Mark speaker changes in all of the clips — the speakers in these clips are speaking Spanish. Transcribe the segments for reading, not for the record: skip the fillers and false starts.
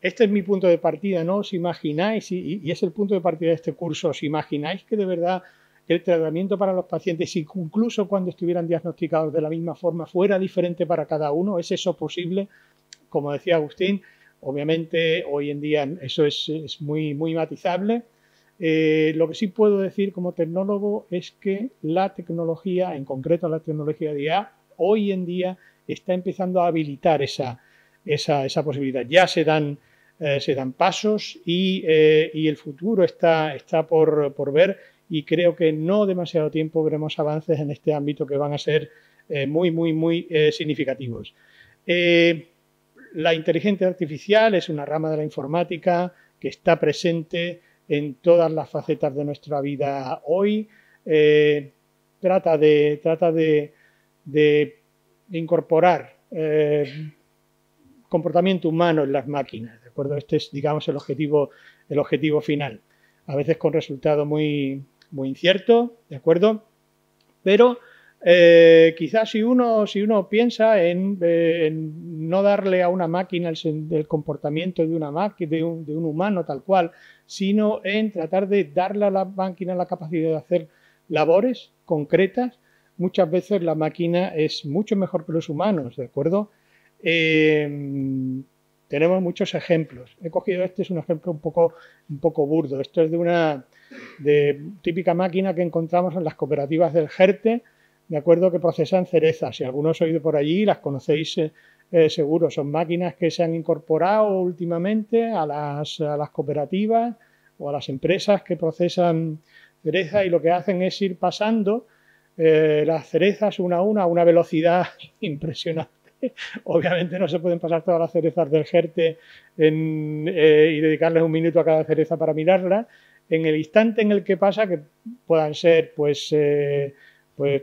Speaker 1: este es mi punto de partida, ¿no? ¿Os imagináis? Y es el punto de partida de este curso. ¿Os imagináis que de verdad el tratamiento para los pacientes, incluso cuando estuvieran diagnosticados de la misma forma, fuera diferente para cada uno? ¿Es eso posible? Como decía Agustín, obviamente hoy en día eso es muy, muy matizable. Lo que sí puedo decir como tecnólogo es que la tecnología, en concreto la tecnología de IA, hoy en día está empezando a habilitar esa posibilidad. Ya se dan pasos y el futuro está por ver, y creo que no demasiado tiempo veremos avances en este ámbito que van a ser muy, muy, muy significativos. La inteligencia artificial es una rama de la informática que está presente en todas las facetas de nuestra vida hoy. Trata de incorporar comportamiento humano en las máquinas, ¿de acuerdo? Este es, digamos, el objetivo final. A veces con resultado muy, muy incierto, ¿de acuerdo? Pero quizás si uno piensa en no darle a una máquina el comportamiento de una máquina, de un humano tal cual, sino en tratar de darle a la máquina la capacidad de hacer labores concretas, muchas veces la máquina es mucho mejor que los humanos, ¿de acuerdo? Tenemos muchos ejemplos. He cogido es un ejemplo un poco burdo. Esto es de típica máquina que encontramos en las cooperativas del Jerte, de acuerdo, que procesan cerezas. Si alguno os ha ido por allí, las conocéis seguro. Son máquinas que se han incorporado últimamente a las cooperativas o a las empresas que procesan cereza, y lo que hacen es ir pasando las cerezas una a una velocidad impresionante. Obviamente no se pueden pasar todas las cerezas del Jerte y dedicarles un minuto a cada cereza para mirarla. En el instante en el que pasa, que puedan ser, pues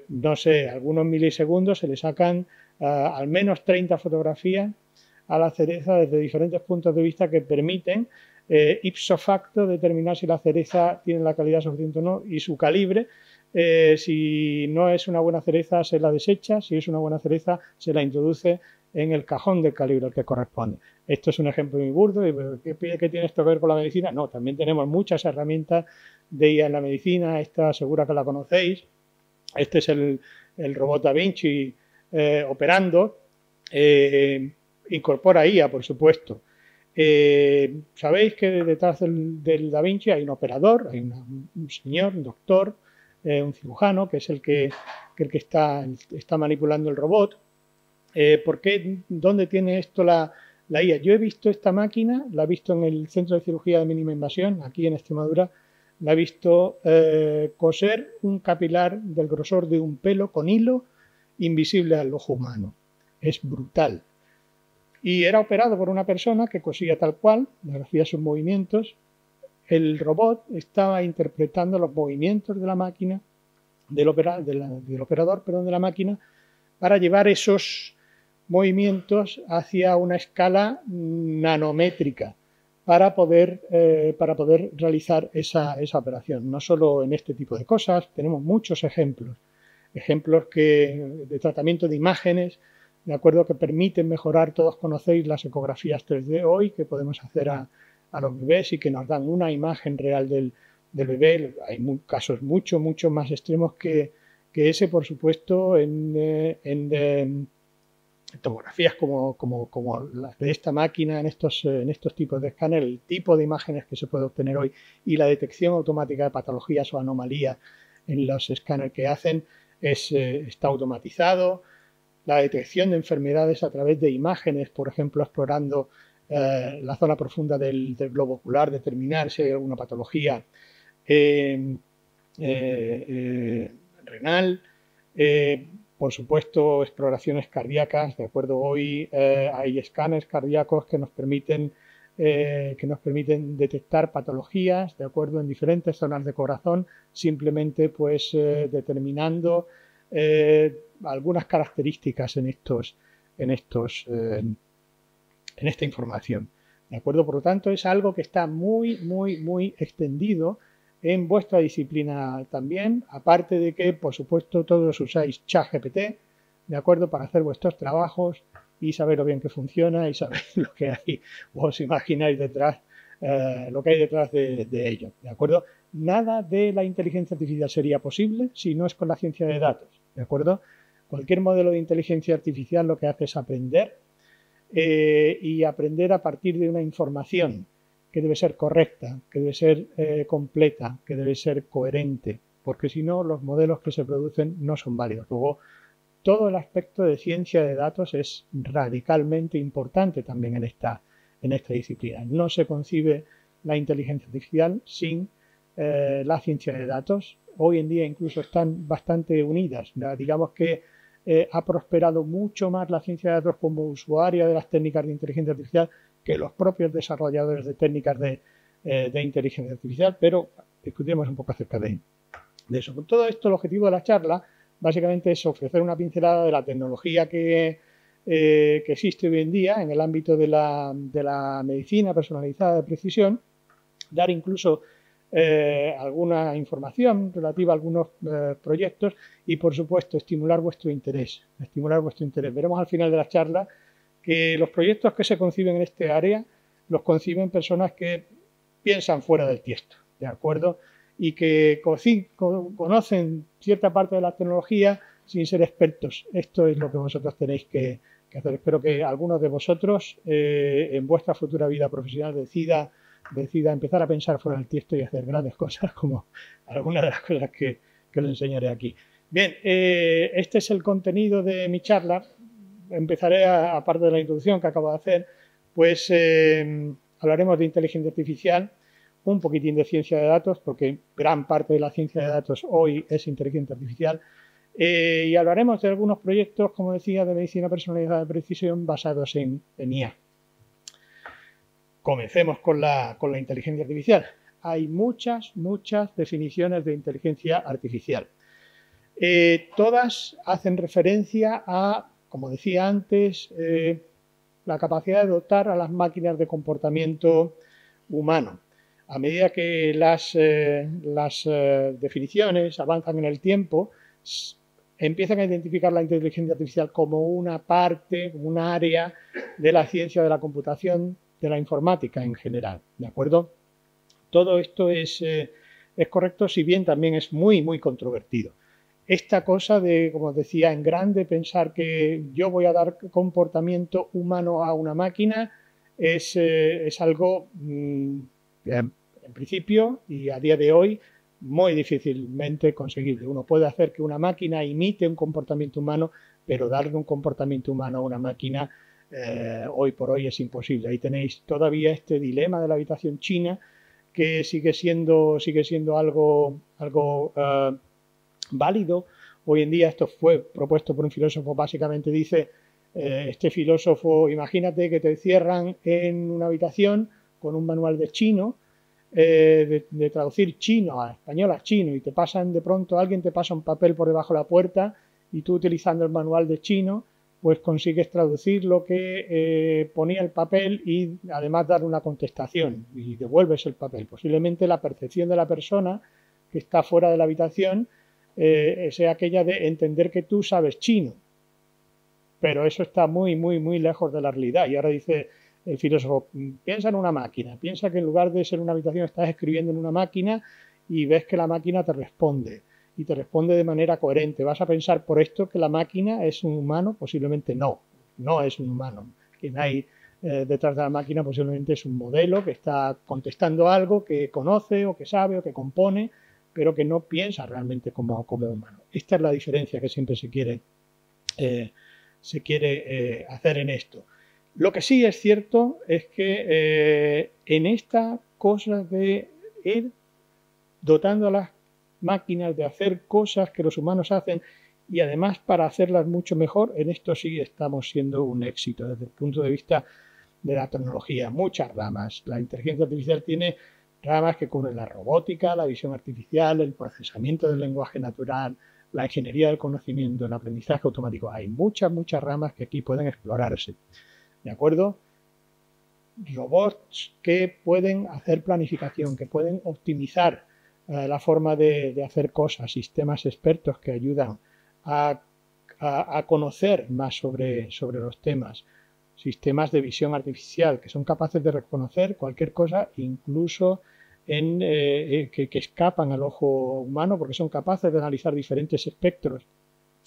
Speaker 1: no sé, algunos milisegundos, se le sacan al menos 30 fotografías a la cereza desde diferentes puntos de vista que permiten ipso facto determinar si la cereza tiene la calidad suficiente o no y su calibre. Si no es una buena cereza, se la desecha. Si es una buena cereza, se la introduce en el cajón del calibre al que corresponde. Esto es un ejemplo muy burdo. ¿Qué tiene esto que ver con la medicina? No, también tenemos muchas herramientas de IA en la medicina. Esta segura que la conocéis. Este es el robot Da Vinci operando. Incorpora IA, por supuesto. Sabéis que detrás del Da Vinci hay un operador, hay un señor, un doctor, un cirujano, que es el que está manipulando el robot. ¿Por qué? ¿Dónde tiene esto la IA? Yo he visto esta máquina, la he visto en el Centro de Cirugía de Mínima Invasión, aquí en Extremadura. La he visto coser un capilar del grosor de un pelo con hilo invisible al ojo humano. Es brutal. Y era operado por una persona que cosía tal cual, hacía sus movimientos. El robot estaba interpretando los movimientos de la máquina, del operador, de la máquina, para llevar esos movimientos hacia una escala nanométrica para poder realizar esa operación. No solo en este tipo de cosas, tenemos muchos ejemplos de tratamiento de imágenes, de acuerdo, que permiten mejorar. Todos conocéis las ecografías 3D hoy que podemos hacer a los bebés y que nos dan una imagen real del bebé. Hay casos mucho más extremos que ese, por supuesto, en tomografías como las de esta máquina, en estos tipos de escáner, el tipo de imágenes que se puede obtener hoy y la detección automática de patologías o anomalías en los escáneres que hacen está automatizado. La detección de enfermedades a través de imágenes, por ejemplo, explorando la zona profunda del globo ocular, determinar si hay alguna patología renal. Por supuesto, exploraciones cardíacas, de acuerdo. Hoy hay escáneres cardíacos que nos permiten detectar patologías, de acuerdo, en diferentes zonas de corazón, simplemente pues determinando algunas características en esta información, de acuerdo. Por lo tanto, es algo que está muy extendido en vuestra disciplina también, aparte de que, por supuesto, todos usáis ChatGPT, de acuerdo, para hacer vuestros trabajos. y saber lo bien que funciona y saber lo que hay, os imagináis detrás, lo que hay detrás de ello, ¿de acuerdo? Nada de la inteligencia artificial sería posible si no es con la ciencia de datos, ¿de acuerdo? Cualquier modelo de inteligencia artificial lo que hace es aprender y aprender a partir de una información que debe ser correcta, que debe ser completa, que debe ser coherente, porque si no los modelos que se producen no son válidos. Luego, todo el aspecto de ciencia de datos es radicalmente importante también en esta disciplina. No se concibe la inteligencia artificial sin la ciencia de datos. Hoy en día incluso están bastante unidas. Digamos que ha prosperado mucho más la ciencia de datos como usuaria de las técnicas de inteligencia artificial que los propios desarrolladores de técnicas de inteligencia artificial, pero discutiremos un poco acerca de eso. Con todo esto, el objetivo de la charla básicamente es ofrecer una pincelada de la tecnología que existe hoy en día en el ámbito de la medicina personalizada de precisión, dar incluso alguna información relativa a algunos proyectos y, por supuesto, estimular vuestro interés. Veremos al final de la charla que los proyectos que se conciben en este área los conciben personas que piensan fuera del tiesto, ¿de acuerdo? Y que conocen cierta parte de la tecnología sin ser expertos. Esto es lo que vosotros tenéis que hacer. Espero que algunos de vosotros en vuestra futura vida profesional decida empezar a pensar fuera del tiesto y hacer grandes cosas, como algunas de las cosas que os enseñaré aquí. Bien, este es el contenido de mi charla. Empezaré, aparte de la introducción que acabo de hacer, pues hablaremos de inteligencia artificial, un poquitín de ciencia de datos, porque gran parte de la ciencia de datos hoy es inteligencia artificial, y hablaremos de algunos proyectos, como decía, de medicina personalizada de precisión basados en IA. Comencemos con la inteligencia artificial. Hay muchas definiciones de inteligencia artificial. Todas hacen referencia a, como decía antes, la capacidad de dotar a las máquinas de comportamiento humano. A medida que las definiciones avanzan en el tiempo, empiezan a identificar la inteligencia artificial como una parte, como un área de la ciencia de la computación, de la informática en general, ¿de acuerdo? Todo esto es correcto, si bien también es muy controvertido. Esta cosa de, como decía, en grande, pensar que yo voy a dar comportamiento humano a una máquina es algo, en principio y a día de hoy, muy difícilmente conseguible. Uno puede hacer que una máquina imite un comportamiento humano, pero darle un comportamiento humano a una máquina hoy por hoy es imposible. Ahí tenéis todavía este dilema de la habitación china, que sigue siendo algo válido. Hoy en día esto fue propuesto por un filósofo, básicamente dice, este filósofo, imagínate que te cierran en una habitación con un manual de chino, de traducir chino a español a chino, y de pronto alguien te pasa un papel por debajo de la puerta y tú, utilizando el manual de chino, pues consigues traducir lo que ponía el papel y además dar una contestación y devuelves el papel. Posiblemente la percepción de la persona que está fuera de la habitación sea aquella de entender que tú sabes chino, pero eso está muy lejos de la realidad. Y ahora dice el filósofo, piensa en una máquina, piensa que en lugar de ser una habitación estás escribiendo en una máquina y ves que la máquina te responde, y te responde de manera coherente. ¿Vas a pensar por esto que la máquina es un humano? Posiblemente no es un humano. Quien hay detrás de la máquina posiblemente es un modelo que está contestando algo que conoce o que sabe o que compone, pero que no piensa realmente como humano. Esta es la diferencia que siempre se quiere hacer en esto. Lo que sí es cierto es que en esta cosa de ir dotando a las máquinas de hacer cosas que los humanos hacen, y además para hacerlas mucho mejor, en esto sí estamos siendo un éxito desde el punto de vista de la tecnología. Muchas ramas. La inteligencia artificial tiene ramas que cubren la robótica, la visión artificial, el procesamiento del lenguaje natural, la ingeniería del conocimiento, el aprendizaje automático. Hay muchas ramas que aquí pueden explorarse. ¿De acuerdo? Robots que pueden hacer planificación, que pueden optimizar la forma de hacer cosas, sistemas expertos que ayudan a a conocer más sobre los temas. Sistemas de visión artificial que son capaces de reconocer cualquier cosa, incluso que escapan al ojo humano, porque son capaces de analizar diferentes espectros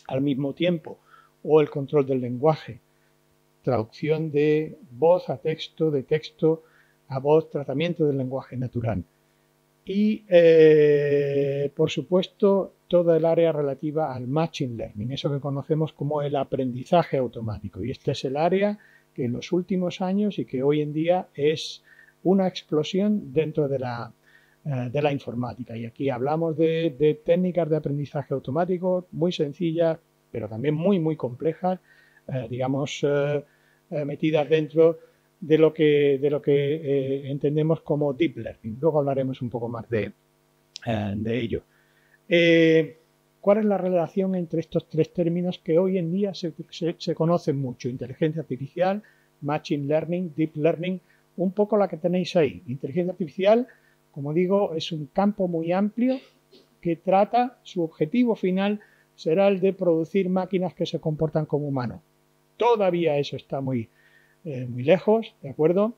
Speaker 1: al mismo tiempo, o el control del lenguaje, traducción de voz a texto, de texto a voz, tratamiento del lenguaje natural. Y, por supuesto, toda el área relativa al Machine Learning, eso que conocemos como el aprendizaje automático. Y este es el área que en los últimos años y que hoy en día es una explosión dentro de la informática. Y aquí hablamos de técnicas de aprendizaje automático muy sencillas, pero también muy complejas, digamos, metidas dentro de lo que entendemos como Deep Learning. Luego hablaremos un poco más de ello. ¿Cuál es la relación entre estos tres términos que hoy en día se conocen mucho? Inteligencia artificial, Machine Learning, Deep Learning, un poco la que tenéis ahí. Inteligencia artificial, como digo, es un campo muy amplio que trata, su objetivo final será el de producir máquinas que se comportan como humanos. Todavía eso está muy lejos, ¿de acuerdo?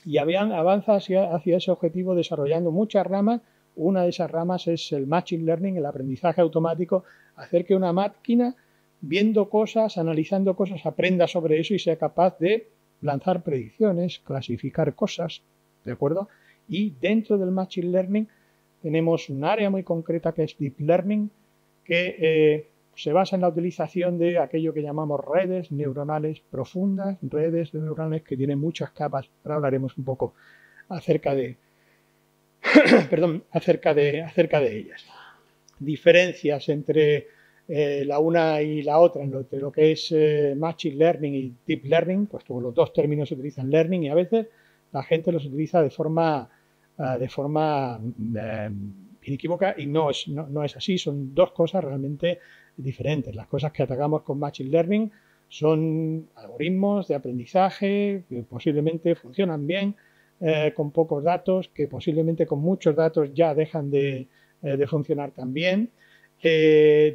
Speaker 1: Y avanza hacia ese objetivo desarrollando muchas ramas. Una de esas ramas es el Machine Learning, el aprendizaje automático, hacer que una máquina, viendo cosas, analizando cosas, aprenda sobre eso y sea capaz de lanzar predicciones, clasificar cosas, ¿de acuerdo? Y dentro del Machine Learning tenemos un área muy concreta que es Deep Learning, que se basa en la utilización de aquello que llamamos redes neuronales profundas, redes neuronales que tienen muchas capas. Ahora hablaremos un poco acerca de acerca de ellas. Diferencias entre la una y la otra en lo que es Machine Learning y Deep Learning, pues los dos términos se utilizan learning y a veces la gente los utiliza de forma inequívoca y no es así, son dos cosas realmente diferentes. Las cosas que atacamos con Machine Learning son algoritmos de aprendizaje que posiblemente funcionan bien, con pocos datos, que posiblemente con muchos datos ya dejan de funcionar tan bien,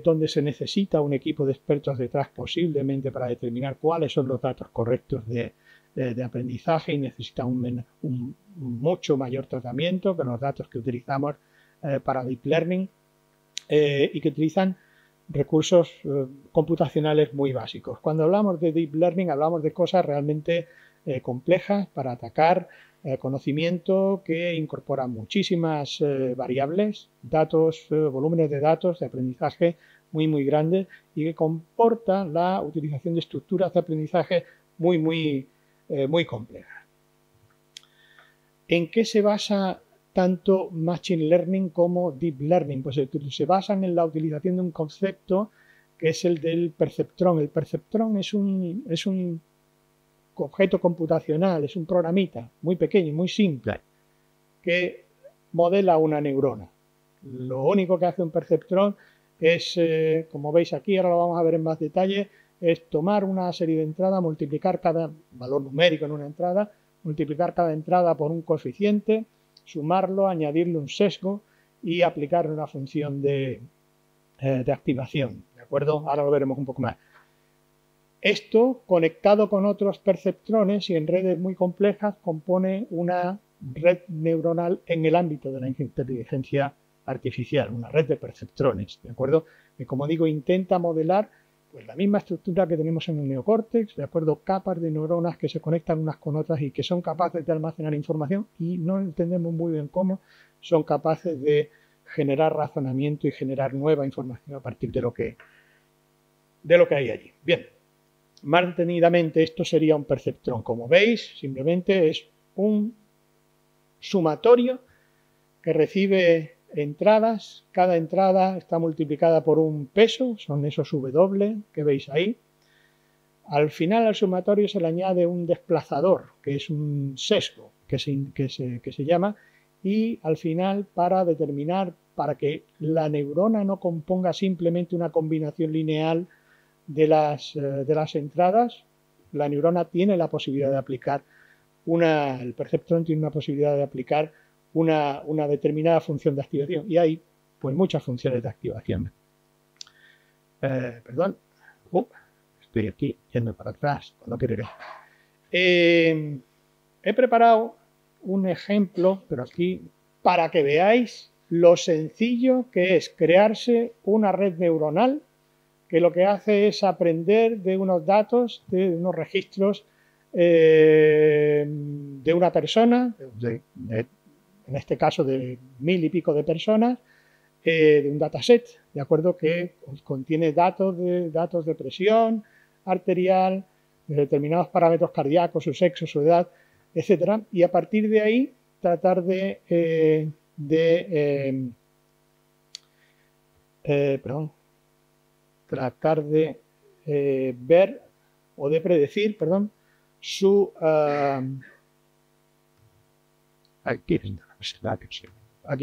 Speaker 1: donde se necesita un equipo de expertos detrás posiblemente para determinar cuáles son los datos correctos de aprendizaje y necesita un mucho mayor tratamiento que los datos que utilizamos para Deep Learning y que utilizan recursos computacionales muy básicos. Cuando hablamos de Deep Learning hablamos de cosas realmente complejas para atacar conocimiento que incorpora muchísimas variables, datos, volúmenes de datos de aprendizaje muy grandes y que comporta la utilización de estructuras de aprendizaje muy complejas. ¿En qué se basa tanto Machine Learning como Deep Learning? Pues se basan en la utilización de un concepto que es el del perceptrón. El perceptrón es un objeto computacional, es un programita muy pequeño, muy simple, que modela una neurona. Lo único que hace un perceptrón es, como veis aquí, ahora lo vamos a ver en más detalle, es tomar una serie de entradas, multiplicar cada valor numérico en una entrada, multiplicar cada entrada por un coeficiente, sumarlo, añadirle un sesgo y aplicarle una función de activación, ¿de acuerdo? Ahora lo veremos un poco más. Esto, conectado con otros perceptrones y en redes muy complejas, compone una red neuronal en el ámbito de la inteligencia artificial, una red de perceptrones, ¿de acuerdo? Que, como digo, intenta modelar pues la misma estructura que tenemos en el neocórtex, ¿de acuerdo? Capas de neuronas que se conectan unas con otras y que son capaces de almacenar información y no entendemos muy bien cómo son capaces de generar razonamiento y generar nueva información a partir de lo que hay allí. Bien. Más detenidamente, esto sería un perceptrón. Como veis, simplemente es un sumatorio que recibe entradas. Cada entrada está multiplicada por un peso, son esos W que veis ahí. Al final al sumatorio se le añade un desplazador, que es un sesgo, que se llama, y al final para que la neurona no componga simplemente una combinación lineal de las entradas, la neurona tiene la posibilidad de aplicar el perceptrón tiene una posibilidad de aplicar una determinada función de activación y hay pues muchas funciones de activación. Estoy aquí, yendo para atrás, cuando quereré. He preparado un ejemplo, pero aquí, para que veáis lo sencillo que es crearse una red neuronal que lo que hace es aprender de unos datos, de unos registros de una persona, en este caso de 1000 y pico de personas, de un dataset, ¿de acuerdo? Que contiene datos de presión arterial, de determinados parámetros cardíacos, su sexo, su edad, etcétera, y a partir de ahí tratar tratar de ver o de predecir, su aquí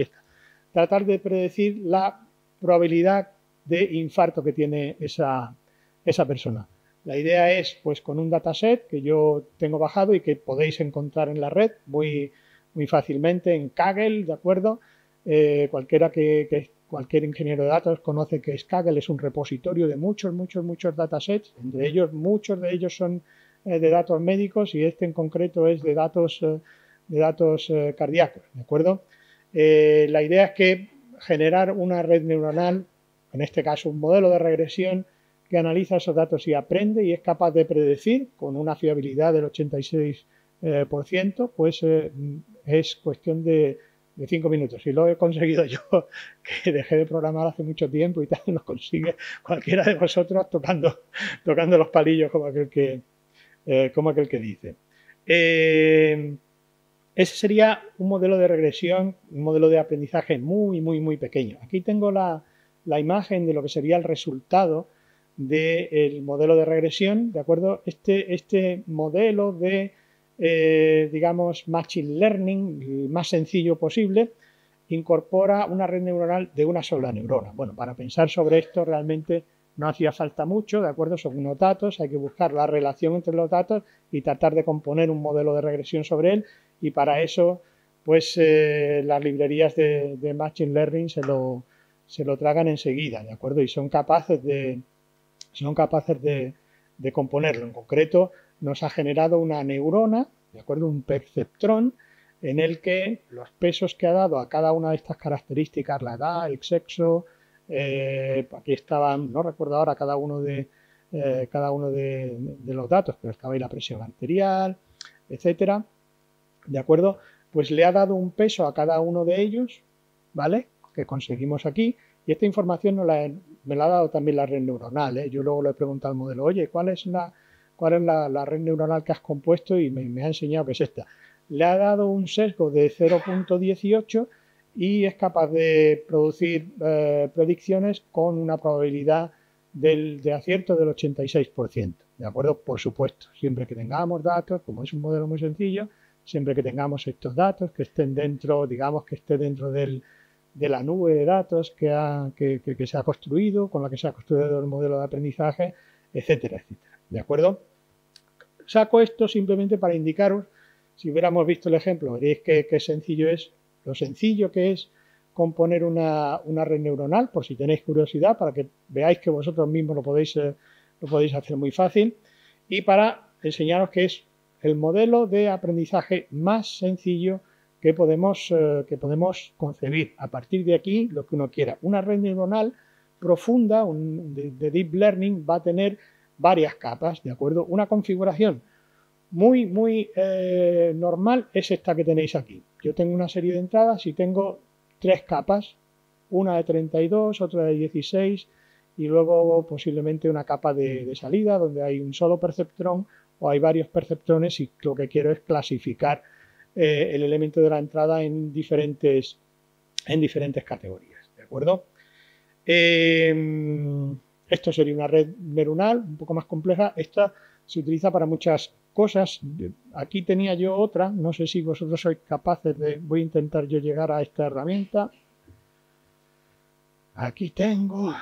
Speaker 1: está. Tratar de predecir la probabilidad de infarto que tiene esa persona. La idea es, pues, con un dataset que yo tengo bajado y que podéis encontrar en la red muy fácilmente en Kaggle, ¿de acuerdo? Cualquier ingeniero de datos conoce que Kaggle es un repositorio de muchos datasets, entre ellos, muchos de ellos son de datos médicos y este en concreto es de datos cardíacos, ¿de acuerdo? La idea es que generar una red neuronal, en este caso un modelo de regresión, que analiza esos datos y aprende y es capaz de predecir con una fiabilidad del 86%, pues es cuestión de 5 minutos. Y lo he conseguido yo, que dejé de programar hace mucho tiempo y tal, lo consigue cualquiera de vosotros tocando los palillos como aquel que dice. Ese sería un modelo de regresión, un modelo de aprendizaje muy pequeño. Aquí tengo la imagen de lo que sería el resultado del modelo de regresión, ¿de acuerdo? Este modelo de, digamos, machine learning, el más sencillo posible, incorpora una red neuronal de una sola neurona. Bueno, para pensar sobre esto realmente no hacía falta mucho, ¿de acuerdo? Son unos datos, hay que buscar la relación entre los datos y tratar de componer un modelo de regresión sobre él, y para eso, pues, las librerías de Machine Learning se lo tragan enseguida, ¿de acuerdo? Y son capaces de componerlo. En concreto, nos ha generado una neurona, ¿de acuerdo? Un perceptrón en el que los pesos que ha dado a cada una de estas características, la edad, el sexo, aquí estaban, no recuerdo ahora cada uno de los datos, pero estaba ahí la presión arterial, etcétera, ¿de acuerdo? Pues le ha dado un peso a cada uno de ellos, ¿vale? Que conseguimos aquí, y esta información me la ha dado también la red neuronal, ¿eh? Yo luego le he preguntado al modelo, oye, ¿cuál es la red neuronal que has compuesto? Y me ha enseñado que es esta. Le ha dado un sesgo de 0.18 y es capaz de producir predicciones con una probabilidad de acierto del 86%, ¿de acuerdo? Por supuesto, siempre que tengamos datos, como es un modelo muy sencillo, siempre que tengamos estos datos que estén dentro, digamos, que esté dentro de la nube de datos que se ha construido, con la que se ha construido el modelo de aprendizaje, etcétera, etcétera, ¿de acuerdo? Saco esto simplemente para indicaros, si hubiéramos visto el ejemplo, veréis qué sencillo es, lo sencillo que es componer una red neuronal, por si tenéis curiosidad, para que veáis que vosotros mismos lo podéis hacer muy fácil, y para enseñaros que es el modelo de aprendizaje más sencillo que podemos concebir. A partir de aquí, lo que uno quiera. Una red neuronal profunda de Deep Learning va a tener varias capas, ¿de acuerdo? Una configuración muy normal es esta que tenéis aquí. Yo tengo una serie de entradas y tengo 3 capas, una de 32, otra de 16 y luego posiblemente una capa de salida donde hay un solo perceptrón o hay varios perceptrones, y lo que quiero es clasificar el elemento de la entrada en diferentes categorías, ¿de acuerdo? Esto sería una red neuronal un poco más compleja. Esta se utiliza para muchas cosas. Aquí tenía yo otra, no sé si vosotros sois capaces voy a intentar yo llegar a esta herramienta. Aquí tengo,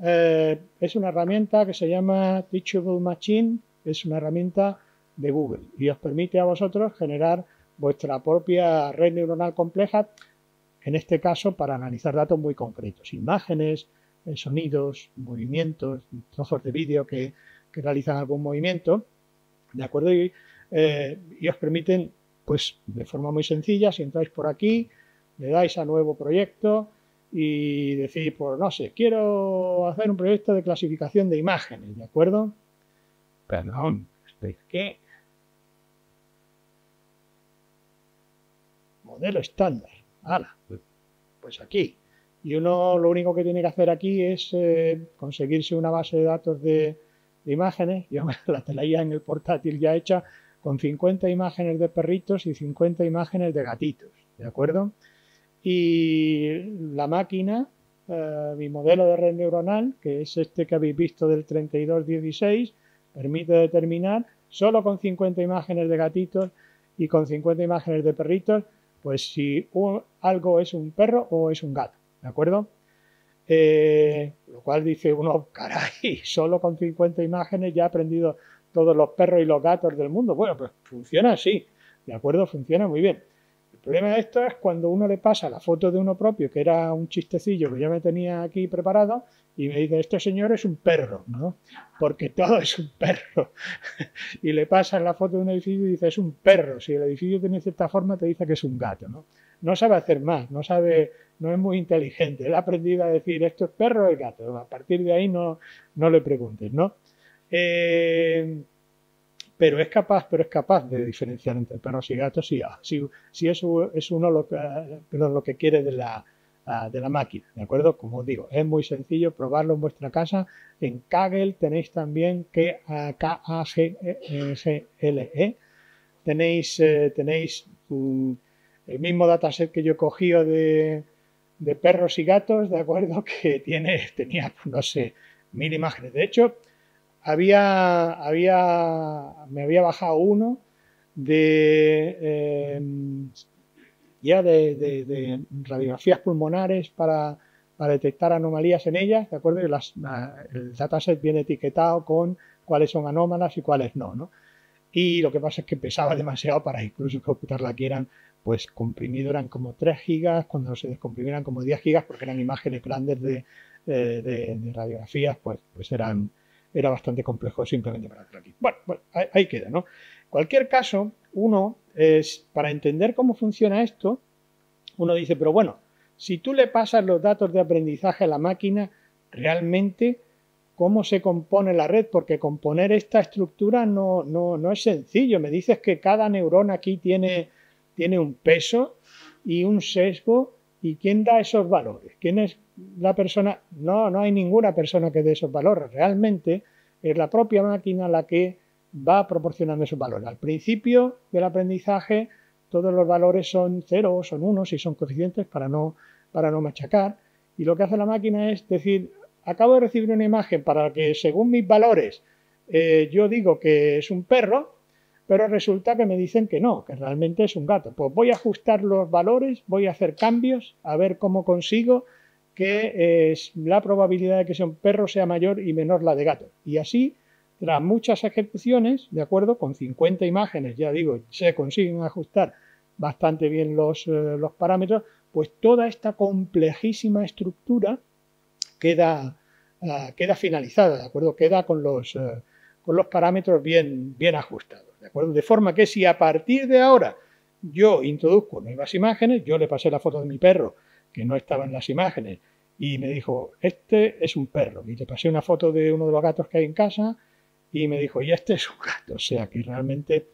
Speaker 1: es una herramienta que se llama Teachable Machine, es una herramienta de Google y os permite a vosotros generar vuestra propia red neuronal compleja, en este caso para analizar datos muy concretos, imágenes, sonidos, movimientos, trozos de vídeo que realizan algún movimiento, ¿de acuerdo? Y os permiten, pues de forma muy sencilla, si entráis por aquí, le dais a nuevo proyecto y decís, pues no sé, quiero hacer un proyecto de clasificación de imágenes, ¿de acuerdo? Perdón, ¿qué? Modelo estándar. ¡Hala! Pues aquí. Y uno lo único que tiene que hacer aquí es conseguirse una base de datos de imágenes. Yo la tenía en el portátil ya hecha con 50 imágenes de perritos y 50 imágenes de gatitos, ¿de acuerdo? Y la máquina, mi modelo de red neuronal, que es este que habéis visto del 3216, permite determinar solo con 50 imágenes de gatitos y con 50 imágenes de perritos, pues si algo es un perro o es un gato, ¿de acuerdo? Lo cual dice uno, caray, solo con 50 imágenes ya he aprendido todos los perros y los gatos del mundo. Bueno, pues funciona así, ¿de acuerdo? Funciona muy bien. El problema de esto es cuando uno le pasa la foto de uno propio, que era un chistecillo que yo me tenía aquí preparado, y me dice, este señor es un perro, ¿no? Porque todo es un perro. Y le pasas la foto de un edificio y dice, es un perro. Si el edificio tiene cierta forma, te dice que es un gato, ¿no? No sabe hacer más, no es muy inteligente. Él ha aprendido a decir, esto es perro o es gato. A partir de ahí no le preguntes, ¿no? Pero es capaz de diferenciar entre perros y gatos si eso es uno lo que quiere de la máquina, ¿de acuerdo? Como os digo, es muy sencillo probarlo en vuestra casa. En Kaggle tenéis también K-A-G-L-E. Tenéis el mismo dataset que yo he cogido de perros y gatos, ¿de acuerdo? Que tenía, no sé, 1000 imágenes. De hecho, me había bajado uno de radiografías pulmonares para detectar anomalías en ellas, ¿de acuerdo? Y el dataset viene etiquetado con cuáles son anómalas y cuáles no, ¿no? Y lo que pasa es que pesaba demasiado para incluso computarla aquí. Pues comprimido eran como 3 gigas, cuando se descomprimieran como 10 gigas, porque eran imágenes grandes de radiografías, pues era bastante complejo simplemente para hacerlo aquí. Bueno, ahí queda, ¿no? En cualquier caso, para entender cómo funciona esto, uno dice, pero bueno, si tú le pasas los datos de aprendizaje a la máquina, realmente, ¿cómo se compone la red? Porque componer esta estructura no es sencillo. Me dices que cada neurona aquí tiene un peso y un sesgo. ¿Y quién da esos valores? ¿Quién es la persona? No hay ninguna persona que dé esos valores. Realmente es la propia máquina la que va proporcionando esos valores. Al principio del aprendizaje todos los valores son 0 o son 1 si son coeficientes para no machacar. Y lo que hace la máquina es decir, acabo de recibir una imagen para que según mis valores yo digo que es un perro, pero resulta que me dicen que no, que realmente es un gato. Pues voy a ajustar los valores, voy a hacer cambios, a ver cómo consigo que la probabilidad de que sea un perro sea mayor y menor la de gato. Y así, tras muchas ejecuciones, de acuerdo, con 50 imágenes, ya digo, se consiguen ajustar bastante bien los parámetros, pues toda esta complejísima estructura queda finalizada, ¿de acuerdo? Queda con los parámetros bien ajustados, ¿de acuerdo? De forma que si a partir de ahora yo introduzco nuevas imágenes, yo le pasé la foto de mi perro que no estaba en las imágenes y me dijo, este es un perro, y le pasé una foto de uno de los gatos que hay en casa y me dijo, y este es un gato, o sea que realmente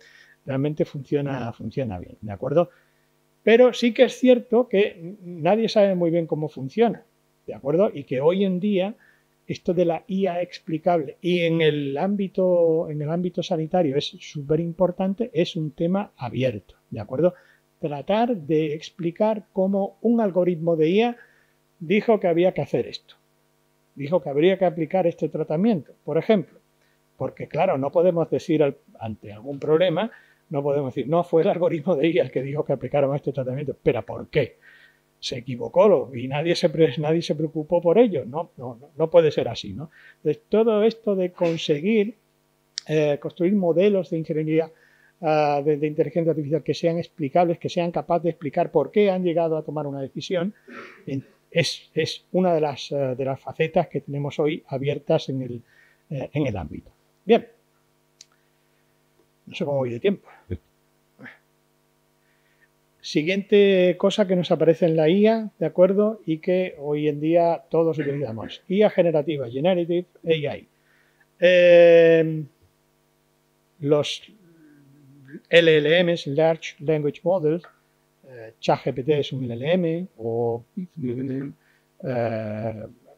Speaker 1: funciona bien, ¿de acuerdo? Pero sí que es cierto que nadie sabe muy bien cómo funciona, ¿de acuerdo? Y que hoy en día esto de la IA explicable y en el ámbito sanitario es súper importante, es un tema abierto, ¿de acuerdo? Tratar de explicar cómo un algoritmo de IA dijo que había que hacer esto, dijo que habría que aplicar este tratamiento, por ejemplo, porque claro, no podemos decir ante algún problema, no podemos decir, no, fue el algoritmo de IA el que dijo que aplicáramos este tratamiento, pero ¿por qué? Se equivocó y nadie se preocupó por ello. No puede ser así, ¿no? Entonces, todo esto de conseguir construir modelos de ingeniería de inteligencia artificial que sean explicables, que sean capaces de explicar por qué han llegado a tomar una decisión, es una de las facetas que tenemos hoy abiertas en el ámbito. Bien, no sé cómo voy de tiempo. Siguiente cosa que nos aparece en la IA, ¿de acuerdo? Y que hoy en día todos utilizamos. IA generativa, Generative AI. Los LLMs, Large Language Models, ChatGPT es un LLM, o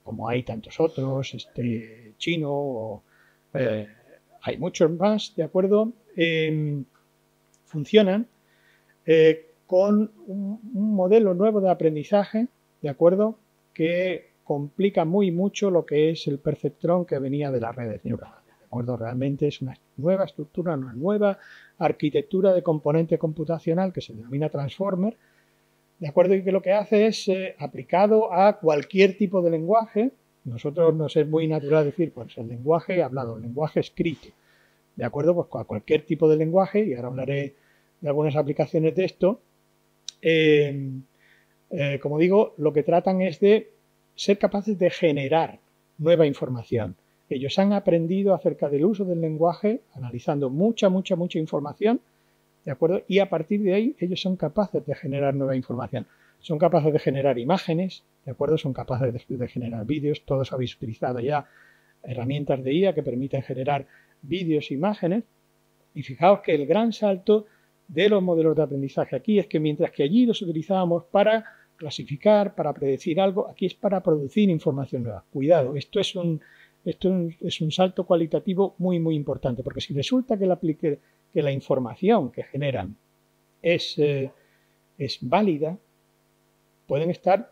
Speaker 1: como hay tantos otros, chino, o, hay muchos más, ¿de acuerdo? Funcionan con un modelo nuevo de aprendizaje, ¿de acuerdo? Que complica mucho lo que es el perceptrón que venía de las redes neuronales, ¿de acuerdo? Realmente es una nueva estructura, una nueva arquitectura de componente computacional que se denomina transformer, ¿de acuerdo? Y que lo que hace es, aplicado a cualquier tipo de lenguaje, nosotros nos es muy natural decir, pues el lenguaje hablado, el lenguaje escrito, ¿de acuerdo? Pues a cualquier tipo de lenguaje, y ahora hablaré de algunas aplicaciones de esto. Como digo, lo que tratan es de ser capaces de generar nueva información. Ellos han aprendido acerca del uso del lenguaje, analizando mucha información, ¿de acuerdo? Y a partir de ahí ellos son capaces de generar nueva información. Son capaces de generar imágenes, ¿de acuerdo? Son capaces de generar vídeos. Todos habéis utilizado ya herramientas de IA que permiten generar vídeos e imágenes. Y fijaos que el gran salto de los modelos de aprendizaje aquí es que mientras que allí los utilizábamos para clasificar, para predecir algo, aquí es para producir información nueva. Cuidado, esto es un salto cualitativo muy importante, porque si resulta que la información que generan es válida, pueden estar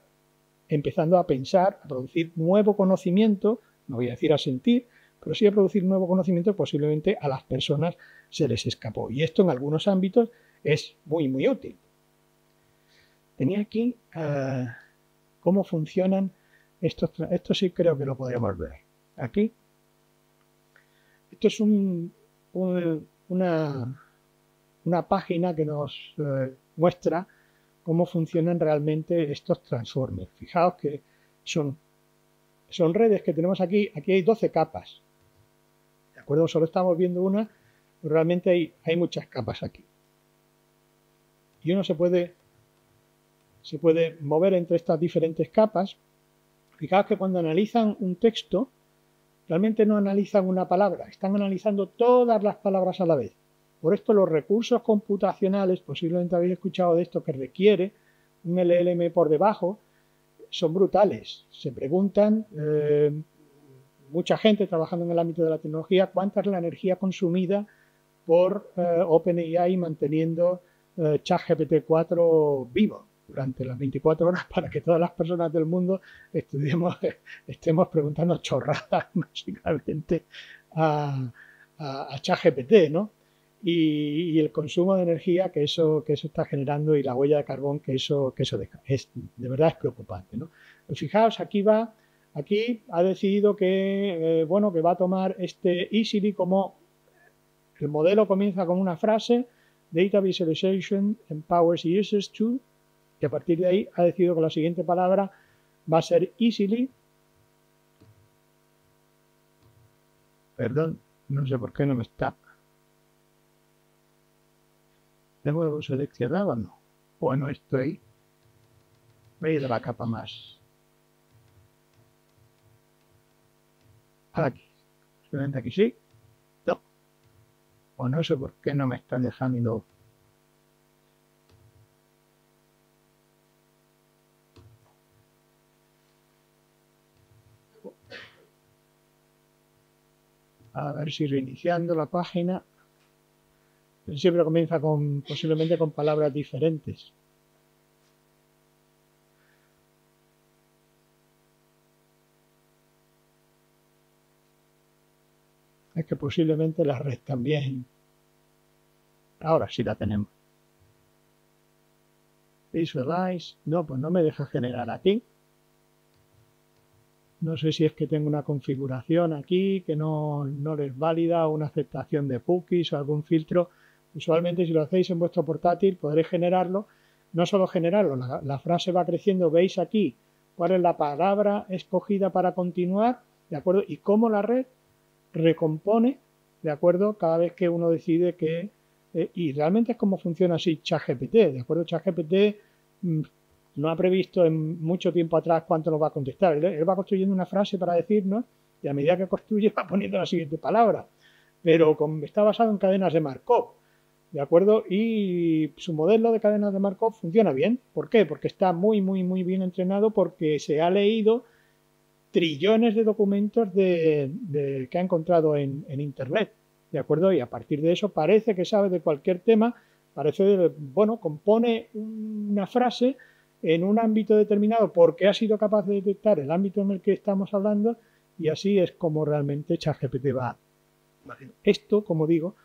Speaker 1: empezando a pensar, a producir nuevo conocimiento, no voy a decir a sentir, pero sí a producir nuevo conocimiento, posiblemente a las personas se les escapó. Y esto en algunos ámbitos es muy útil. Tenía aquí cómo funcionan estos. Esto sí creo que lo podríamos ver. Aquí. Esto es una página que nos muestra cómo funcionan realmente estos transformers. Fijaos que son redes que tenemos aquí. Aquí hay 12 capas. ¿De acuerdo? Solo estamos viendo una, pero realmente hay muchas capas aquí. Y uno se puede mover entre estas diferentes capas. Fijaos que cuando analizan un texto, realmente no analizan una palabra, están analizando todas las palabras a la vez. Por esto los recursos computacionales, posiblemente habéis escuchado de esto, que requiere un LLM por debajo, son brutales. Se preguntan, mucha gente trabajando en el ámbito de la tecnología, cuánta es la energía consumida por OpenAI manteniendo ChatGPT 4 vivo durante las 24 horas para que todas las personas del mundo estemos preguntando chorradas básicamente a ChatGPT, ¿no? Y el consumo de energía que eso está generando y la huella de carbón que eso deja. De verdad es preocupante, ¿no? Pues fijaos, aquí ha decidido que, que va a tomar Easily como el modelo comienza con una frase: Data Visualization empowers users to, y a partir de ahí ha decidido que la siguiente palabra va a ser easily. Perdón, no sé por qué no me está. ¿Debo seleccionar o no? Bueno, estoy. Voy a ir a la capa más. Aquí. Simplemente aquí sí. No. O no sé por qué no me está dejando. A ver si reiniciando la página. Siempre comienza posiblemente con palabras diferentes. Es que posiblemente la red también. Ahora sí la tenemos. Visualize. No, pues no me deja generar aquí. No sé si es que tengo una configuración aquí que no les valida, una aceptación de cookies o algún filtro. Usualmente si lo hacéis en vuestro portátil podréis generarlo. No solo generarlo, la frase va creciendo. Veis aquí cuál es la palabra escogida para continuar, ¿de acuerdo? Y cómo la red recompone, ¿de acuerdo? Cada vez que uno decide que... y realmente es como funciona así ChatGPT, ¿de acuerdo? ChatGPT no ha previsto en mucho tiempo atrás cuánto nos va a contestar. Él va construyendo una frase para decirnos y a medida que construye va poniendo la siguiente palabra. Pero está basado en cadenas de Markov, ¿de acuerdo? Y su modelo de cadenas de Markov funciona bien. ¿Por qué? Porque está muy bien entrenado, porque se ha leído trillones de documentos que ha encontrado en Internet, ¿de acuerdo? Y a partir de eso parece que sabe de cualquier tema, compone una frase en un ámbito determinado porque ha sido capaz de detectar el ámbito en el que estamos hablando, y así es como realmente ChatGPT va. Esto, como digo,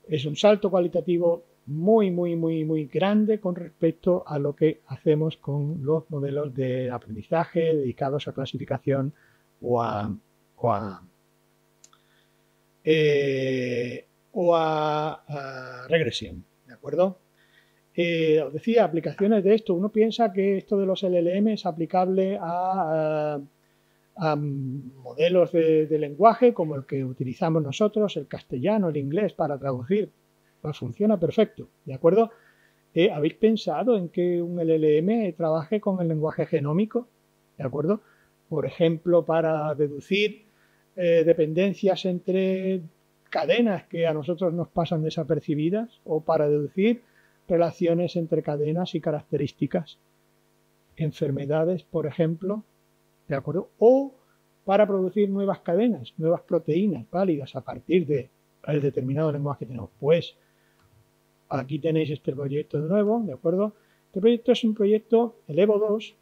Speaker 1: es un salto cualitativo muy grande con respecto a lo que hacemos con los modelos de aprendizaje dedicados a clasificación o a regresión, ¿de acuerdo? Os decía, aplicaciones de esto. Uno piensa que esto de los LLM es aplicable a modelos de lenguaje como el que utilizamos nosotros, el castellano, el inglés, para traducir. Pues funciona perfecto, ¿de acuerdo? ¿Habéis pensado en que un LLM trabaje con el lenguaje genómico? ¿De acuerdo? Por ejemplo, para deducir dependencias entre cadenas que a nosotros nos pasan desapercibidas, o para deducir relaciones entre cadenas y características, enfermedades, por ejemplo, ¿de acuerdo? O para producir nuevas cadenas, nuevas proteínas válidas a partir del determinado lenguaje que tenemos. Pues aquí tenéis este proyecto de nuevo, ¿de acuerdo? Este proyecto es un proyecto, el Evo 2,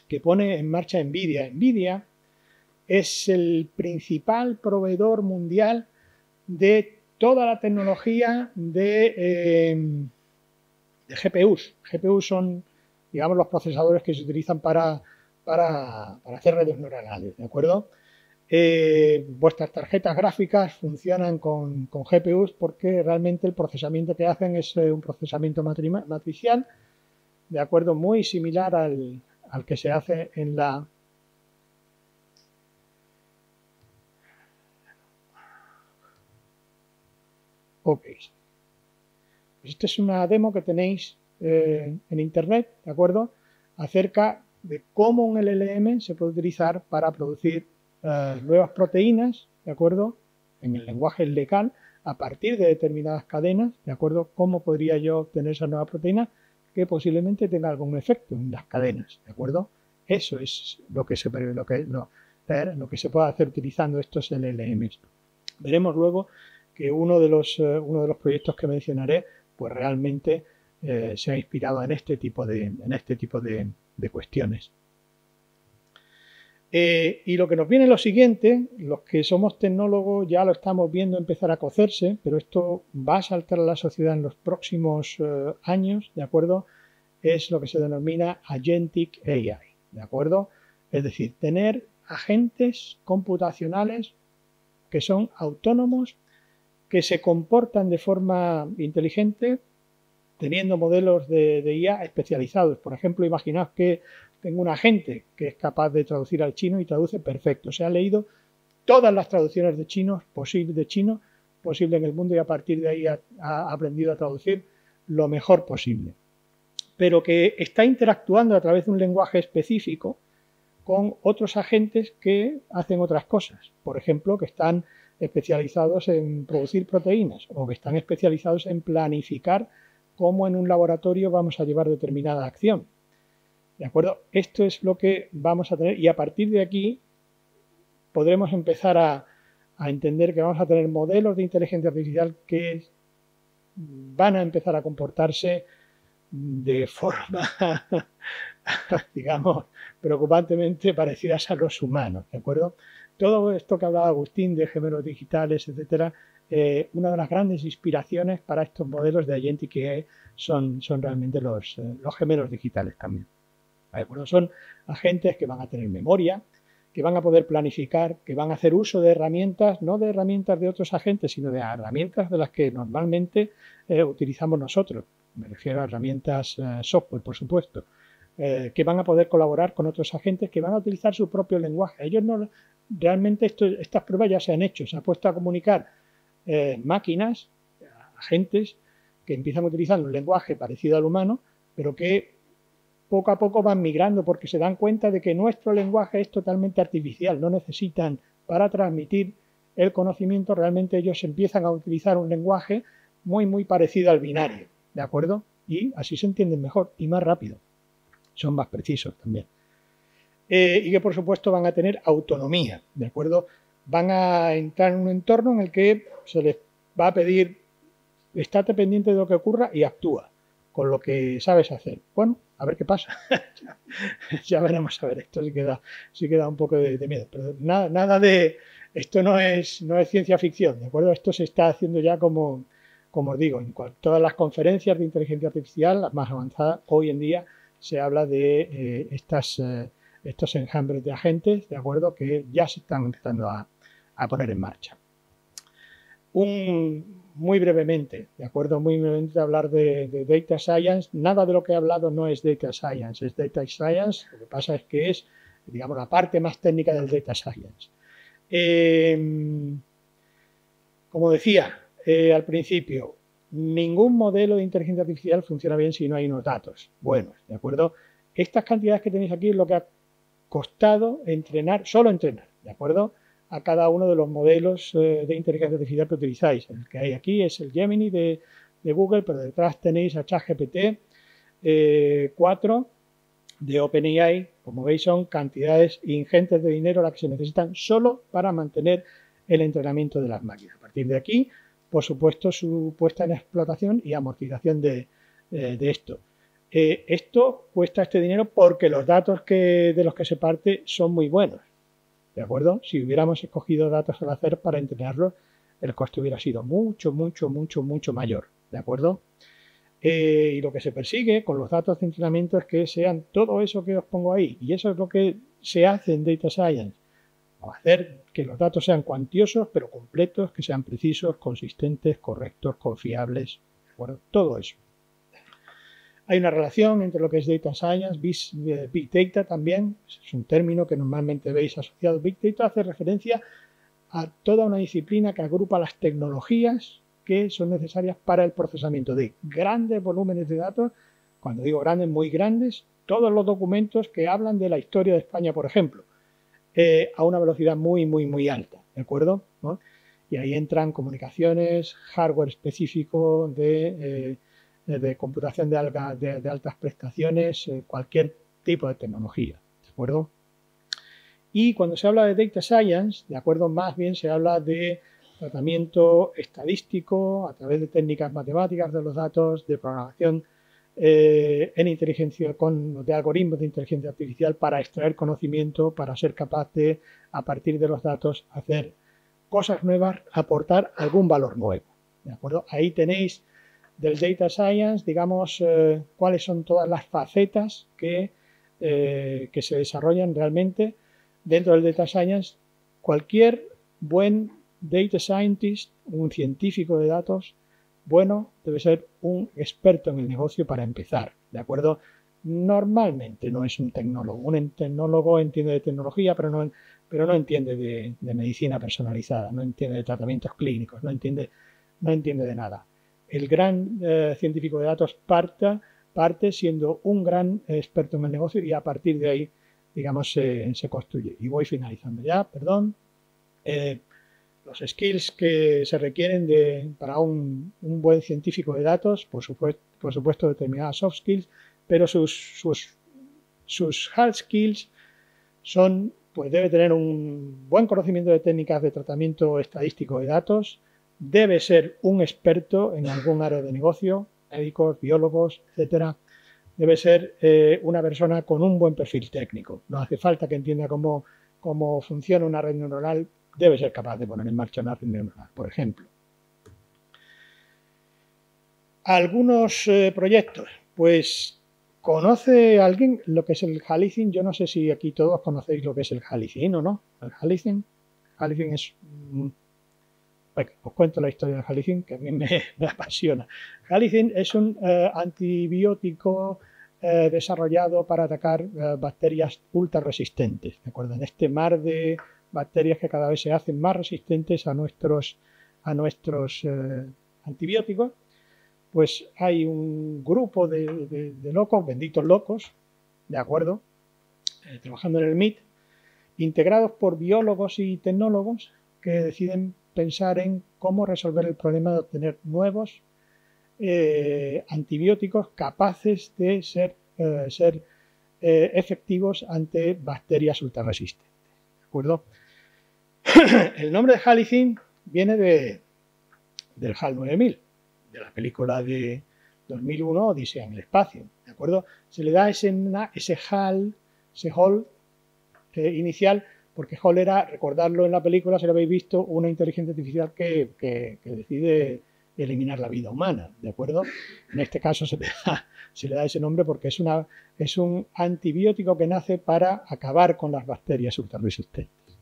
Speaker 1: que pone en marcha NVIDIA. NVIDIA es el principal proveedor mundial de toda la tecnología de GPUs. GPUs son, digamos, los procesadores que se utilizan para hacer redes neuronales, ¿de acuerdo? Vuestras tarjetas gráficas funcionan con GPUs porque realmente el procesamiento que hacen es un procesamiento matricial, ¿de acuerdo? Muy similar al que se hace en la... Ok. Esta es una demo que tenéis en Internet, ¿de acuerdo? Acerca de cómo un LLM se puede utilizar para producir nuevas proteínas, ¿de acuerdo? En el lenguaje legal, a partir de determinadas cadenas, ¿de acuerdo? ¿Cómo podría yo obtener esa nueva proteína que posiblemente tenga algún efecto en las cadenas, ¿de acuerdo? Eso es lo que se puede hacer utilizando estos LLMs. Veremos luego que uno de los proyectos que mencionaré, pues realmente se ha inspirado en este tipo de cuestiones. Y lo que nos viene es lo siguiente: los que somos tecnólogos ya lo estamos viendo empezar a cocerse, pero esto va a saltar a la sociedad en los próximos años, ¿de acuerdo? Es lo que se denomina Agentic AI, ¿de acuerdo? Es decir, tener agentes computacionales que son autónomos, que se comportan de forma inteligente, teniendo modelos de IA especializados. Por ejemplo, imaginaos que tengo un agente que es capaz de traducir al chino y traduce perfecto. Se ha leído todas las traducciones de chino posible en el mundo, y a partir de ahí ha aprendido a traducir lo mejor posible. Pero que está interactuando a través de un lenguaje específico con otros agentes que hacen otras cosas. Por ejemplo, que están especializados en producir proteínas, o que están especializados en planificar cómo en un laboratorio vamos a llevar determinada acción. ¿De acuerdo? Esto es lo que vamos a tener, y a partir de aquí podremos empezar a entender que vamos a tener modelos de inteligencia artificial que van a empezar a comportarse de forma, digamos, preocupantemente parecidas a los humanos, ¿de acuerdo? Todo esto que hablaba Agustín de gemelos digitales, etcétera, una de las grandes inspiraciones para estos modelos de Agentic AI son realmente los gemelos digitales también. ¿De acuerdo? Son agentes que van a tener memoria, que van a poder planificar, que van a hacer uso de herramientas, no de herramientas de otros agentes, sino de herramientas de las que normalmente utilizamos nosotros. Me refiero a herramientas software, por supuesto. que van a poder colaborar con otros agentes que van a utilizar su propio lenguaje. Ellos no, realmente estas pruebas ya se han hecho, se ha puesto a comunicar máquinas, agentes que empiezan utilizando un lenguaje parecido al humano, pero que poco a poco van migrando porque se dan cuenta de que nuestro lenguaje es totalmente artificial, no necesitan para transmitir el conocimiento, realmente ellos empiezan a utilizar un lenguaje muy parecido al binario, ¿de acuerdo? Y así se entienden mejor y más rápido, son más precisos también. Y que por supuesto van a tener autonomía, ¿de acuerdo? Van a entrar en un entorno en el que se les va a pedir, estate pendiente de lo que ocurra y actúa con lo que sabes hacer. Bueno, a ver qué pasa. Ya veremos, a ver, esto sí que da un poco de miedo, pero nada de, esto no es ciencia ficción, ¿de acuerdo? Esto se está haciendo ya como os digo, en todas las conferencias de inteligencia artificial, las más avanzadas, hoy en día se habla de estos enjambres de agentes, ¿de acuerdo? Que ya se están empezando a poner en marcha. Muy brevemente, ¿de acuerdo? Muy brevemente hablar de Data Science. Nada de lo que he hablado no es Data Science, es Data Science. Lo que pasa es que es, digamos, la parte más técnica del Data Science. Como decía al principio, ningún modelo de inteligencia artificial funciona bien si no hay unos datos buenos, ¿de acuerdo? Estas cantidades que tenéis aquí es lo que ha costado entrenar, solo entrenar, ¿de acuerdo? A cada uno de los modelos de inteligencia artificial que utilizáis. El que hay aquí es el Gemini de Google, pero detrás tenéis a ChatGPT 4 de OpenAI. Como veis, son cantidades ingentes de dinero las que se necesitan solo para mantener el entrenamiento de las máquinas. A partir de aquí, por supuesto, su puesta en explotación y amortización de esto. Esto cuesta este dinero porque los datos de los que se parte son muy buenos. ¿De acuerdo? Si hubiéramos escogido datos al hacer para entrenarlos, el coste hubiera sido mucho mayor. ¿De acuerdo? Y lo que se persigue con los datos de entrenamiento es que sean todo eso que os pongo ahí. Y eso es lo que se hace en Data Science. Hacer que los datos sean cuantiosos, pero completos, que sean precisos, consistentes, correctos, confiables. ¿De acuerdo? Todo eso. Hay una relación entre lo que es Data Science, Big Data también, es un término que normalmente veis asociado. Big Data hace referencia a toda una disciplina que agrupa las tecnologías que son necesarias para el procesamiento de grandes volúmenes de datos. Cuando digo grandes, muy grandes, todos los documentos que hablan de la historia de España, por ejemplo, a una velocidad muy alta, ¿de acuerdo? ¿No? Y ahí entran comunicaciones, hardware específico de computación de altas prestaciones, cualquier tipo de tecnología, ¿de acuerdo? Y cuando se habla de Data Science, ¿de acuerdo? Más bien se habla de tratamiento estadístico a través de técnicas matemáticas de los datos, de programación en inteligencia, de algoritmos de inteligencia artificial para extraer conocimiento, para ser capaz de, a partir de los datos, hacer cosas nuevas, aportar algún valor nuevo, ¿de acuerdo? Ahí tenéis del Data Science, digamos, cuáles son todas las facetas que se desarrollan realmente dentro del Data Science. Cualquier buen Data Scientist, un científico de datos bueno, debe ser un experto en el negocio para empezar, ¿de acuerdo? Normalmente no es un tecnólogo. Un tecnólogo entiende de tecnología, pero no entiende de medicina personalizada, no entiende de tratamientos clínicos, no entiende de nada. El gran científico de datos parte siendo un gran experto en el negocio y a partir de ahí, digamos, se construye. Y voy finalizando ya, perdón. Los skills que se requieren para un buen científico de datos, por supuesto determinadas soft skills, pero sus hard skills son, pues debe tener un buen conocimiento de técnicas de tratamiento estadístico de datos, debe ser un experto en algún área de negocio, médicos, biólogos, etcétera. Debe ser una persona con un buen perfil técnico. No hace falta que entienda cómo funciona una red neuronal, debe ser capaz de poner en marcha una red neuronal, por ejemplo. Algunos proyectos, pues ¿conoce alguien lo que es el Halyzin? Yo no sé si aquí todos conocéis lo que es el Halyzin o no. El Halyzin es... Bueno, os cuento la historia del Halyzin, que a mí me apasiona. Halyzin es un antibiótico desarrollado para atacar bacterias ultra resistentes, ¿de acuerdo? En este mar de bacterias que cada vez se hacen más resistentes a nuestros antibióticos, pues hay un grupo de locos, benditos locos, ¿de acuerdo? Trabajando en el MIT, integrados por biólogos y tecnólogos que deciden pensar en cómo resolver el problema de obtener nuevos antibióticos capaces de ser efectivos ante bacterias ultrarresistentes. ¿De acuerdo? El nombre de Halicin viene del HAL 9000, de la película de 2001, Odisea en el espacio. ¿De acuerdo? Se le da ese HAL, ese HAL inicial, porque HAL era, recordarlo en la película, si lo habéis visto, una inteligencia artificial que decide eliminar la vida humana, ¿de acuerdo? En este caso se le da ese nombre porque es un antibiótico que nace para acabar con las bacterias ultrarresistentes.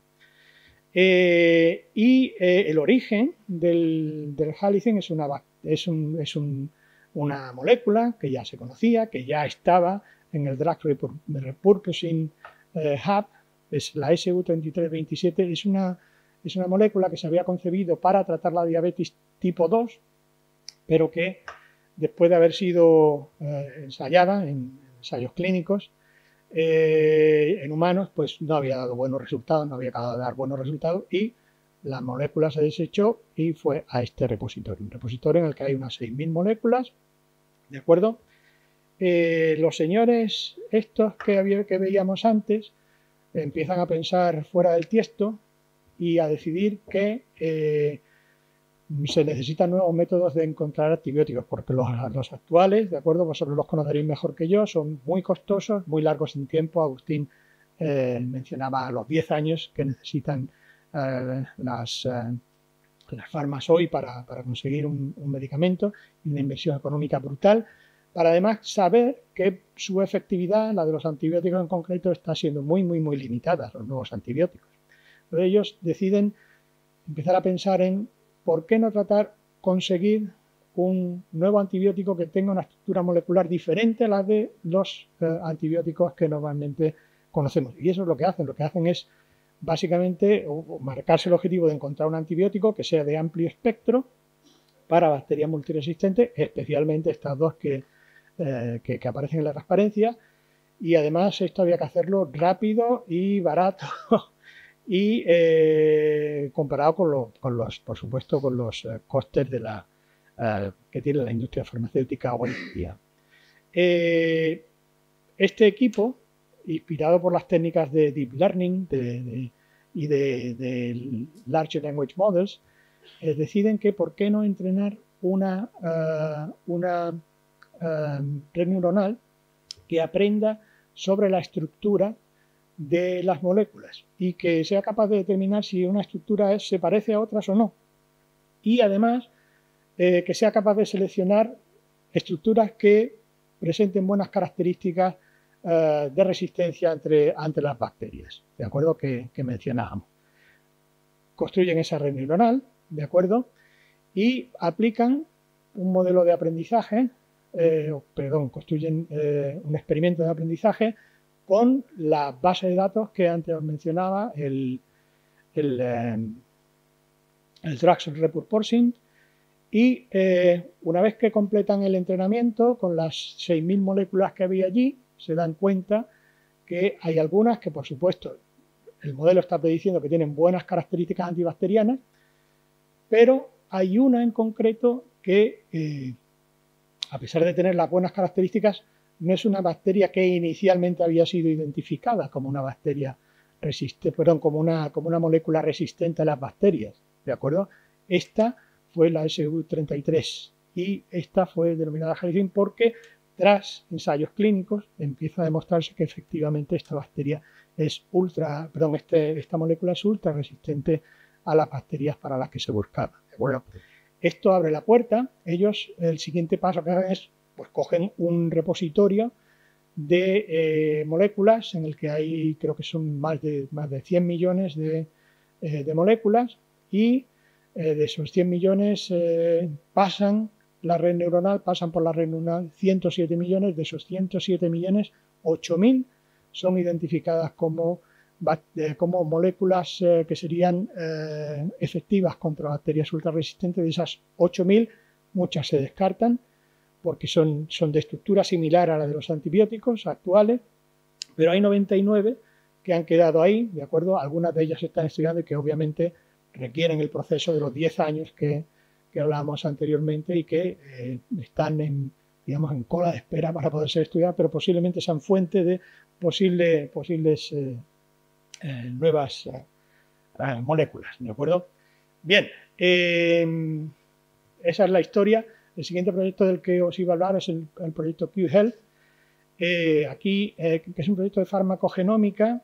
Speaker 1: El origen del Halicin es una molécula que ya se conocía, que ya estaba en el Drug Repurposing Hub, es la SU3327, es una molécula que se había concebido para tratar la diabetes tipo 2, pero que después de haber sido ensayada en ensayos clínicos en humanos, pues no había dado buenos resultados, no había acabado de dar buenos resultados y la molécula se desechó y fue a este repositorio, un repositorio en el que hay unas 6.000 moléculas, ¿de acuerdo? Los señores estos que veíamos antes empiezan a pensar fuera del tiesto y a decidir que se necesitan nuevos métodos de encontrar antibióticos, porque los actuales, de acuerdo, vosotros los conoceréis mejor que yo, son muy costosos, muy largos en tiempo. Agustín mencionaba los 10 años que necesitan las farmas hoy para conseguir un medicamento, y una inversión económica brutal, para además saber que su efectividad, la de los antibióticos en concreto, está siendo muy, muy, muy limitada, los nuevos antibióticos. Entonces ellos deciden empezar a pensar en ¿por qué no conseguir un nuevo antibiótico que tenga una estructura molecular diferente a la de los antibióticos que normalmente conocemos? Y eso es lo que hacen. Lo que hacen es básicamente marcarse el objetivo de encontrar un antibiótico que sea de amplio espectro para bacterias multiresistentes, especialmente estas dos que aparecen en la transparencia. Y además esto había que hacerlo rápido y barato y comparado con los, por supuesto, con los costes que tiene la industria farmacéutica hoy en día. Este equipo, inspirado por las técnicas de Deep Learning y de Large Language Models, deciden que por qué no entrenar una red neuronal que aprenda sobre la estructura de las moléculas y que sea capaz de determinar si una estructura se parece a otras o no. Y además que sea capaz de seleccionar estructuras que presenten buenas características de resistencia ante las bacterias, ¿de acuerdo? Que mencionábamos. Construyen esa red neuronal, ¿de acuerdo? Y aplican un modelo de aprendizaje, construyen un experimento de aprendizaje con la base de datos que antes os mencionaba, el Drug Repurposing, y una vez que completan el entrenamiento con las 6.000 moléculas que había allí, se dan cuenta que hay algunas que, por supuesto, el modelo está prediciendo que tienen buenas características antibacterianas, pero hay una en concreto que, a pesar de tener las buenas características, no es una bacteria que inicialmente había sido identificada como una bacteria como una molécula resistente a las bacterias, ¿de acuerdo? Esta fue la SU33 y esta fue denominada Halicin porque tras ensayos clínicos empieza a demostrarse que efectivamente esta molécula es ultra resistente a las bacterias para las que se buscaba. Bueno, esto abre la puerta. Ellos, el siguiente paso que hacen es, pues cogen un repositorio de moléculas en el que hay, creo que son más de 100 millones de moléculas, y de esos 100 millones pasan la red neuronal, pasan por la red neuronal 107 millones, de esos 107 millones, 8.000 son identificadas como moléculas que serían efectivas contra bacterias ultrarresistentes. De esas 8.000, muchas se descartan porque son de estructura similar a la de los antibióticos actuales, pero hay 99 que han quedado ahí, ¿de acuerdo? Algunas de ellas se están estudiando y que obviamente requieren el proceso de los 10 años que hablábamos anteriormente y que están en cola de espera para poder ser estudiadas, pero posiblemente sean fuente de posibles nuevas moléculas, ¿de acuerdo? Bien, esa es la historia. El siguiente proyecto del que os iba a hablar es el proyecto Q-Health, que es un proyecto de farmacogenómica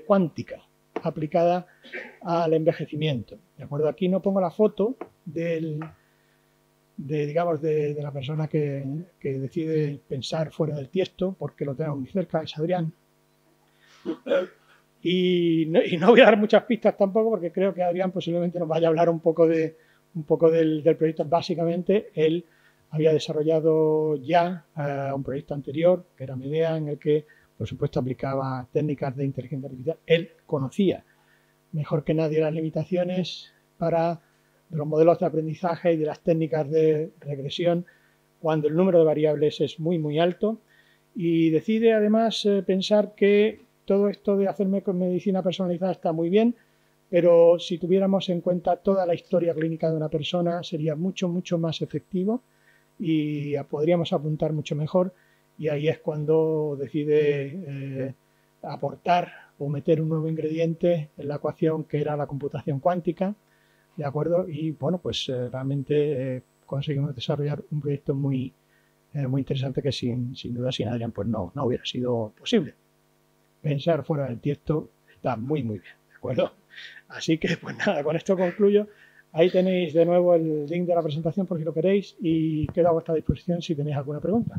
Speaker 1: cuántica aplicada al envejecimiento, ¿de acuerdo? Aquí no pongo la foto de la persona que decide pensar fuera del tiesto, porque lo tengo muy cerca, es Adrián. Y no voy a dar muchas pistas tampoco, porque creo que Adrián posiblemente nos vaya a hablar un poco del proyecto. Básicamente, él había desarrollado ya un proyecto anterior, que era Medea, en el que, por supuesto, aplicaba técnicas de inteligencia artificial. Él conocía mejor que nadie las limitaciones de los modelos de aprendizaje y de las técnicas de regresión cuando el número de variables es muy, muy alto, y decide además pensar que todo esto de hacer medicina personalizada está muy bien, pero si tuviéramos en cuenta toda la historia clínica de una persona sería mucho, mucho más efectivo y podríamos apuntar mucho mejor, y ahí es cuando decide aportar o meter un nuevo ingrediente en la ecuación, que era la computación cuántica, ¿de acuerdo? Y bueno, pues realmente conseguimos desarrollar un proyecto muy interesante que sin duda sin Adrián pues no hubiera sido posible. Pensar fuera del tiesto está muy, muy bien, ¿de acuerdo? Así que pues nada, con esto concluyo. Ahí tenéis de nuevo el link de la presentación por si lo queréis y quedo a vuestra disposición si tenéis alguna pregunta.